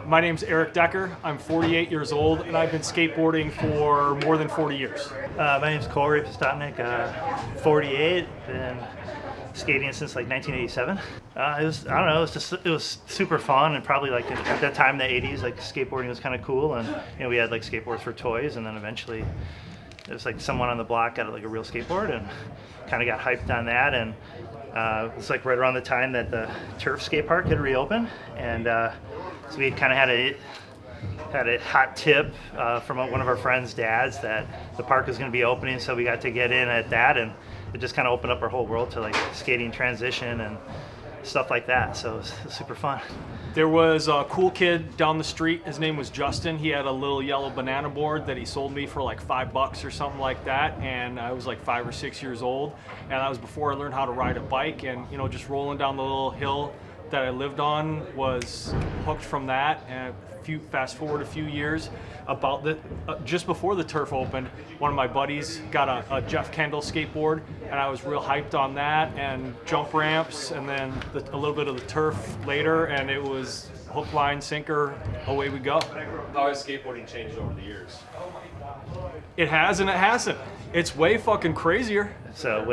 My name's Eric Decker. I'm 48 years old, and I've been skateboarding for more than 40 years. My name's Corey Postotnik, 48, been skating since like 1987. It was super fun, and probably like at that time in the 80s, like skateboarding was kind of cool, and we had like skateboards for toys, and then eventually it was like someone on the block got like a real skateboard and kind of got hyped on that, and it was like right around the time that the turf skate park had reopened, and so we kind of had a hot tip from one of our friends' dads that the park was going to be opening, so we got to get in at that, and it just kind of opened up our whole world to like skating transition and stuff like that. So it was super fun. There was a cool kid down the street. His name was Justin. He had a little yellow banana board that he sold me for like $5 or something like that. And I was like 5 or 6 years old. And that was before I learned how to ride a bike. And just rolling down the little hill that I lived on was hooked from that. And fast forward a few years, just before the turf opened, one of my buddies got a Jeff Kendall skateboard, and I was real hyped on that, and jump ramps, and then a little bit of the turf later, and it was hook, line, sinker, away we go. How has skateboarding changed over the years? It has and it hasn't. It's way fucking crazier. So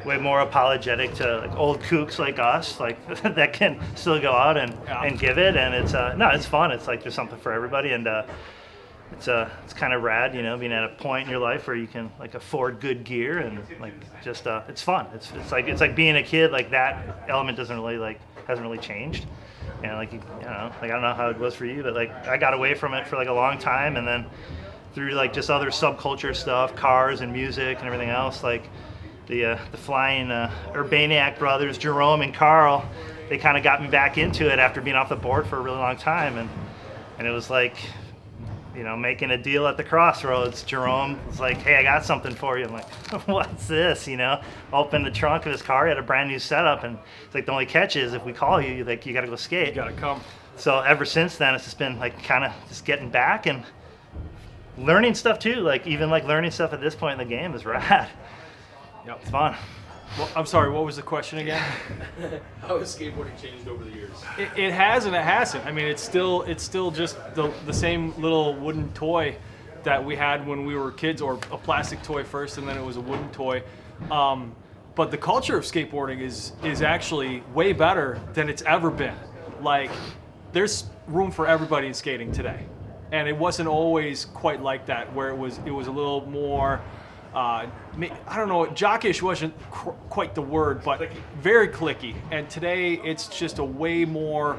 way more apologetic to like old kooks like us, like that can still go out and give it, and it's fun. It's like there's something for everybody, and it's kind of rad, being at a point in your life where you can like afford good gear, and like just it's fun. It's like being a kid. Like that element hasn't really changed, and like I don't know how it was for you, but like I got away from it for like a long time, and then through like just other subculture stuff, cars and music and everything else, like the flying Urbaniak brothers, Jerome and Carl, they kind of got me back into it after being off the board for a really long time, and it was like, making a deal at the crossroads. Jerome was like, "Hey, I got something for you." I'm like, "What's this?" Opened the trunk of his car, he had a brand new setup, and it's like the only catch is if we call you, you got to go skate. You got to come. So ever since then, it's just been like kind of just getting back and learning stuff too. Like even like learning stuff at this point in the game is rad. Yep. It's fun. Well, I'm sorry, what was the question again? How has skateboarding changed over the years? It has and it hasn't. I mean, it's still just the same little wooden toy that we had when we were kids, or a plastic toy first, and then it was a wooden toy. But the culture of skateboarding is actually way better than it's ever been. Like, there's room for everybody in skating today, and it wasn't always quite like that, where it was a little more. I don't know, jockish wasn't quite the word, but very cliquey. And today it's just a way more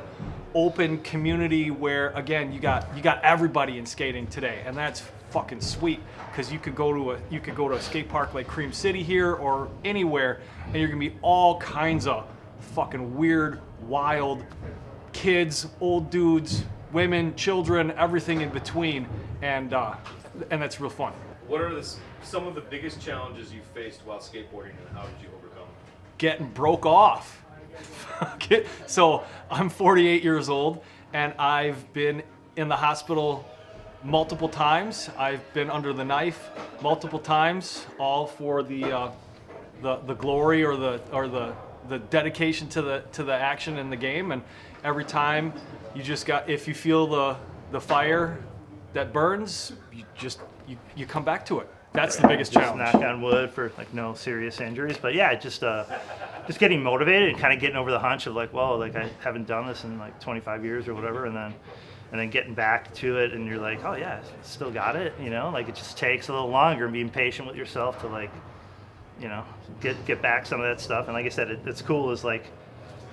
open community where, again, you got everybody in skating today, and that's fucking sweet, because you could go to a skate park like Cream City here or anywhere, and you're gonna meet all kinds of fucking weird, wild kids, old dudes, women, children, everything in between, and that's real fun. What are some of the biggest challenges you faced while skateboarding, and how did you overcome them? Getting broke off. So I'm 48 years old, and I've been in the hospital multiple times. I've been under the knife multiple times, all for the glory or the dedication to the action in the game. And every time if you feel the fire that burns, you come back to it. That's the biggest challenge. Knock on wood for like no serious injuries, but yeah, just getting motivated and kind of getting over the hunch of like, well, like I haven't done this in like 25 years or whatever, and then getting back to it, and you're like, oh yeah, still got it, like it just takes a little longer, and being patient with yourself to like, get back some of that stuff. And like I said, it's cool is like,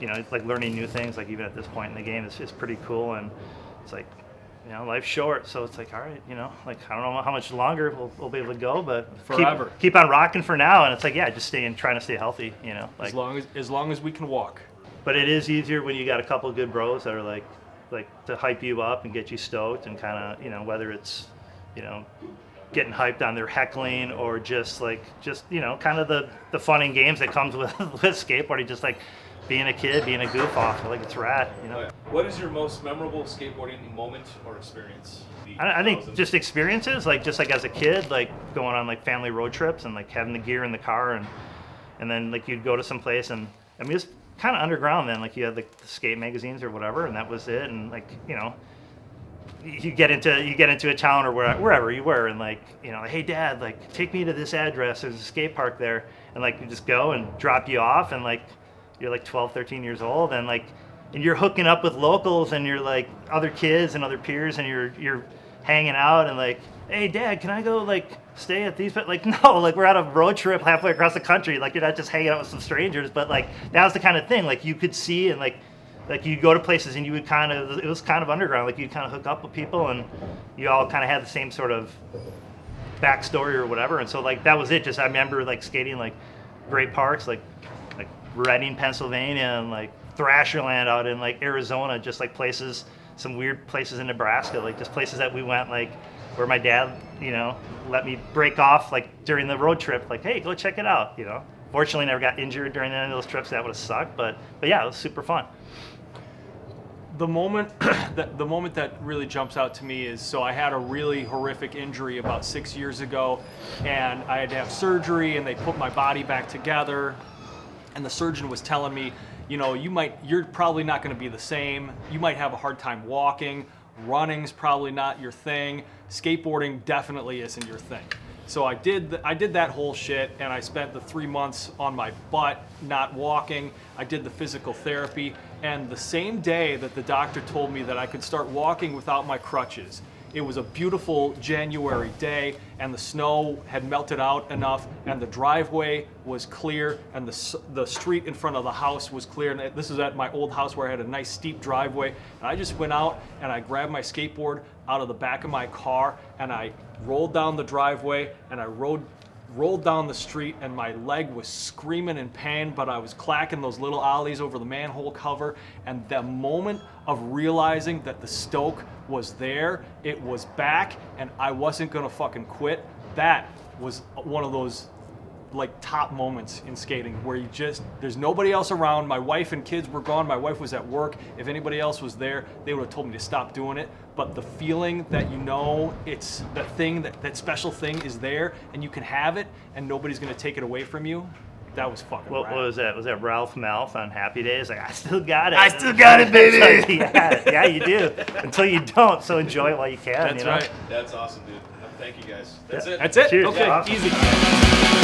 like learning new things, like even at this point in the game is pretty cool, and it's like, life's short, so it's like, all right, like I don't know how much longer we'll be able to go, but forever. Keep on rocking for now, and it's like, yeah, just trying to stay healthy, like as long as we can walk. But it is easier when you got a couple of good bros that are like to hype you up and get you stoked, and kind of whether it's getting hyped on their heckling or just kind of the fun and games that comes with skateboarding, just like being a kid, being a goof off. I like it's rad, What is your most memorable skateboarding moment or experience? I think just experiences, like just like as a kid, like going on like family road trips and like having the gear in the car, and then like you'd go to some place, and I mean kind of underground then. Like you had like the skate magazines or whatever, and that was it. And like, you know, you get into a town or wherever you were, and like, you know, hey dad, like take me to this address. There's a skate park there, and like you just go and drop you off, and like you're like 12, 13 years old, and like, and you're hooking up with locals, and you're like other kids and other peers, and you're hanging out, and like, hey dad, can I go like stay at these? But like, no, like we're on a road trip halfway across the country. Like you're not just hanging out with some strangers, but like that was the kind of thing like you could see, and like you'd go to places and you would kind of, it was kind of underground. Like you'd kind of hook up with people, and you all kind of had the same sort of backstory or whatever. And so like that was it. Just I remember like skating like great parks like Reading, Pennsylvania, and like Thrasherland out in like Arizona, just like places, some weird places in Nebraska, like just places that we went like where my dad, you know, let me break off like during the road trip, like, hey, go check it out, you know. Fortunately, never got injured during any of those trips. That would have sucked, but yeah, it was super fun. The moment that really jumps out to me is, so I had a really horrific injury about 6 years ago, and I had to have surgery, and they put my body back together, and the surgeon was telling me, you know, you're probably not going to be the same. You might have a hard time walking. Running's probably not your thing. Skateboarding definitely isn't your thing. So I did that whole shit, and I spent the 3 months on my butt, not walking. I did the physical therapy, and the same day that the doctor told me that I could start walking without my crutches, it was a beautiful January day, and the snow had melted out enough, and the driveway was clear, and the street in front of the house was clear. And this is at my old house where I had a nice steep driveway. And I just went out and I grabbed my skateboard out of the back of my car, and I rolled down the driveway, and I rolled down the street, and my leg was screaming in pain, but I was clacking those little ollies over the manhole cover. And the moment of realizing that the stoke was there, it was back, and I wasn't gonna fucking quit, that was one of those like top moments in skating where you just, there's nobody else around. My wife and kids were gone. My wife was at work. If anybody else was there, they would have told me to stop doing it. But the feeling that, you know, it's that thing, that special thing is there, and you can have it, and nobody's gonna take it away from you. That was fucking What rad. was that? Was that Ralph Malph on Happy Days? Like, I still got it. I still got it, baby. Like, yeah, you do. Until you don't, so enjoy it while you can. That's you know? right. That's awesome, dude. Thank you guys. That's it. That's it? Cheers. Okay, Awesome. easy.